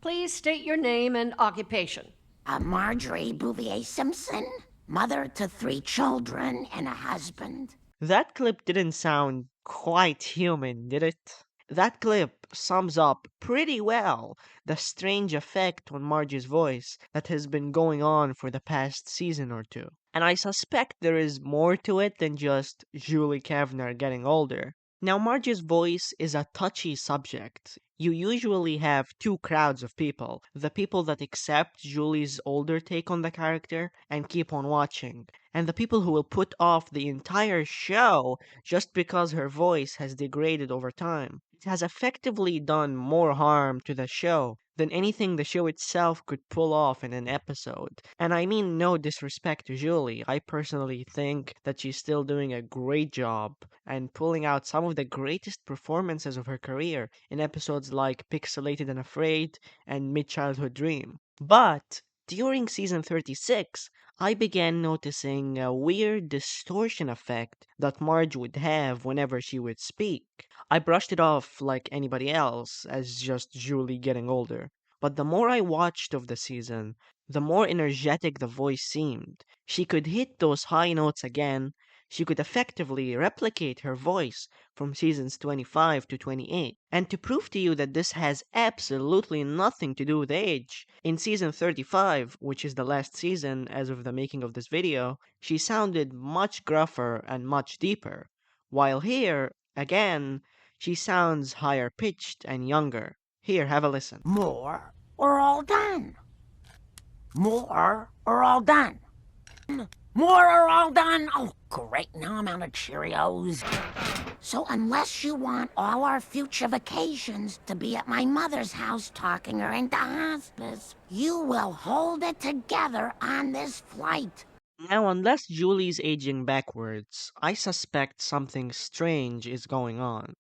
Please state your name and occupation. Marjorie Bouvier Simpson, mother to 3 children and a husband. That clip didn't sound quite human, did it? That clip sums up pretty well the strange effect on Marge's voice that has been going on for the past season or two. And I suspect there is more to it than just Julie Kavner getting older. Now, Marge's voice is a touchy subject. You usually have two crowds of people: the people that accept Julie's older take on the character and keep on watching, and the people who will put off the entire show just because her voice has degraded over time. It has effectively done more harm to the show than anything the show itself could pull off in an episode. And I mean no disrespect to Julie. I personally think that she's still doing a great job and pulling out some of the greatest performances of her career in episodes like Pixelated and Afraid and Mid Childhood Dream. But during season 36, I began noticing a weird distortion effect that Marge would have whenever she would speak. I brushed it off like anybody else as just Julie getting older. But the more I watched of the season, the more energetic the voice seemed. She could hit those high notes again. She could effectively replicate her voice from seasons 25 to 28. And to prove to you that this has absolutely nothing to do with age, in season 35, which is the last season as of the making of this video, she sounded much gruffer and much deeper. While here, again, she sounds higher pitched and younger. Here, have a listen. More or all done? More or all done? More or all done? Oh, great, now I'm out of Cheerios. So unless you want all our future vacations to be at my mother's house talking her into hospice, you will hold it together on this flight. Now, unless Julie's aging backwards, I suspect something strange is going on.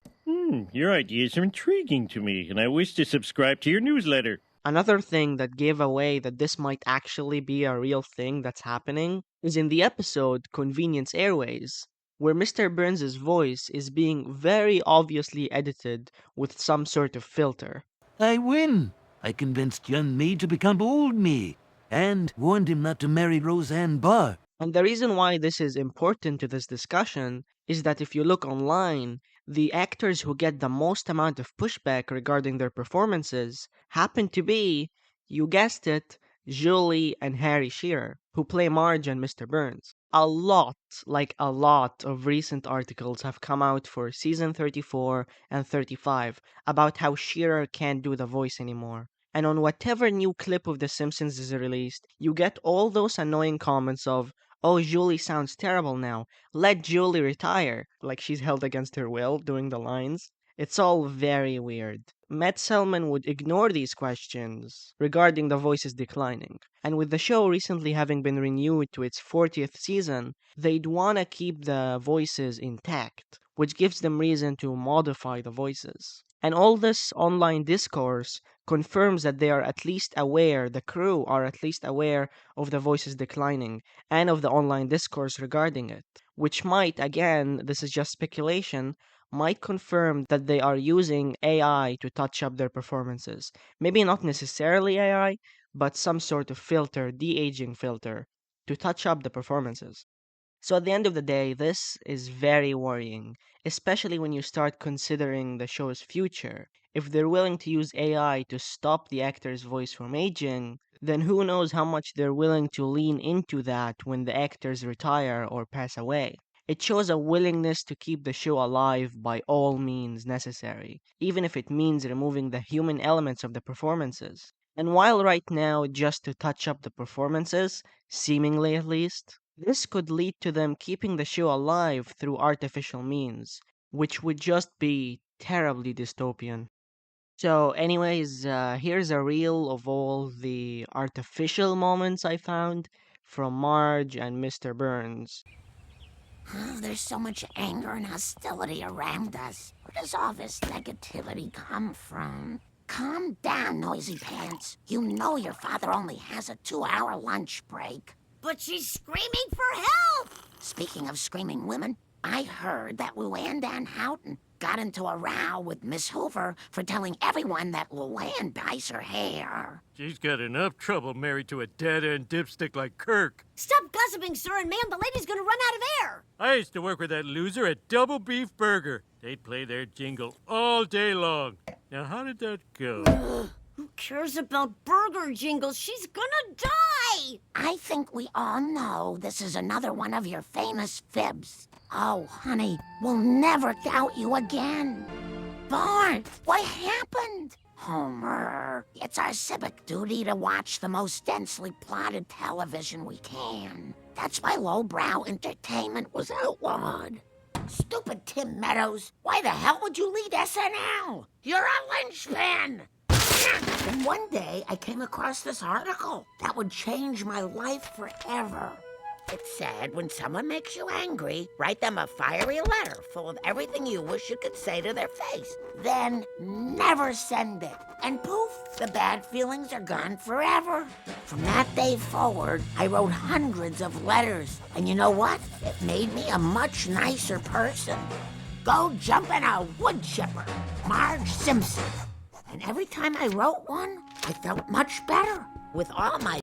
Your ideas are intriguing to me, and I wish to subscribe to your newsletter. Another thing that gave away that this might actually be a real thing that's happening is in the episode Convenience Airways, where Mr. Burns' voice is being very obviously edited with some sort of filter. I win. I convinced young me to become old me, and warned him not to marry Roseanne Barr. And the reason why this is important to this discussion is that if you look online, the actors who get the most amount of pushback regarding their performances happen to be, you guessed it, Julie and Harry Shearer, who play Marge and Mr. Burns. A lot of recent articles have come out for season 34 and 35 about how Shearer can't do the voice anymore. And on whatever new clip of The Simpsons is released, you get all those annoying comments of, "Oh, Julie sounds terrible now. Let Julie retire," like she's held against her will doing the lines. It's all very weird. Matt Selman would ignore these questions regarding the voices declining. And with the show recently having been renewed to its 40th season, they'd want to keep the voices intact, which gives them reason to modify the voices. And all this online discourse confirms that they are at least aware, the crew are at least aware of the voices declining and of the online discourse regarding it, which might, again, this is just speculation, might confirm that they are using AI to touch up their performances. Maybe not necessarily AI, but some sort of filter, de-aging filter, to touch up the performances. So at the end of the day, this is very worrying, especially when you start considering the show's future. If they're willing to use AI to stop the actor's voice from aging, then who knows how much they're willing to lean into that when the actors retire or pass away. It shows a willingness to keep the show alive by all means necessary, even if it means removing the human elements of the performances. And while right now, just to touch up the performances, seemingly at least, this could lead to them keeping the show alive through artificial means, which would just be terribly dystopian. So, anyways, here's a reel of all the artificial moments I found from Marge and Mr. Burns. Oh, there's so much anger and hostility around us. Where does all this negativity come from? Calm down, noisy pants. You know your father only has a 2-hour lunch break. But she's screaming for help! Speaking of screaming women, I heard that Luann Van Houten got into a row with Miss Hoover for telling everyone that Luann dyes her hair. She's got enough trouble married to a dead-end dipstick like Kirk. Stop gossiping, sir, and ma'am, the lady's gonna run out of air. I used to work with that loser at Double Beef Burger. They'd play their jingle all day long. Now, how did that go? Who cares about burger jingles? She's gonna die! I think we all know this is another one of your famous fibs. Oh, honey, we'll never doubt you again. Bart, what happened? Homer, it's our civic duty to watch the most densely plotted television we can. That's why lowbrow entertainment was outlawed. Stupid Tim Meadows, why the hell would you lead SNL? You're a linchpin! And one day, I came across this article that would change my life forever. It said, when someone makes you angry, write them a fiery letter full of everything you wish you could say to their face. Then never send it. And poof, the bad feelings are gone forever. From that day forward, I wrote hundreds of letters. And you know what? It made me a much nicer person. Go jump in a wood chipper. Marge Simpson. And every time I wrote one, I felt much better. With all my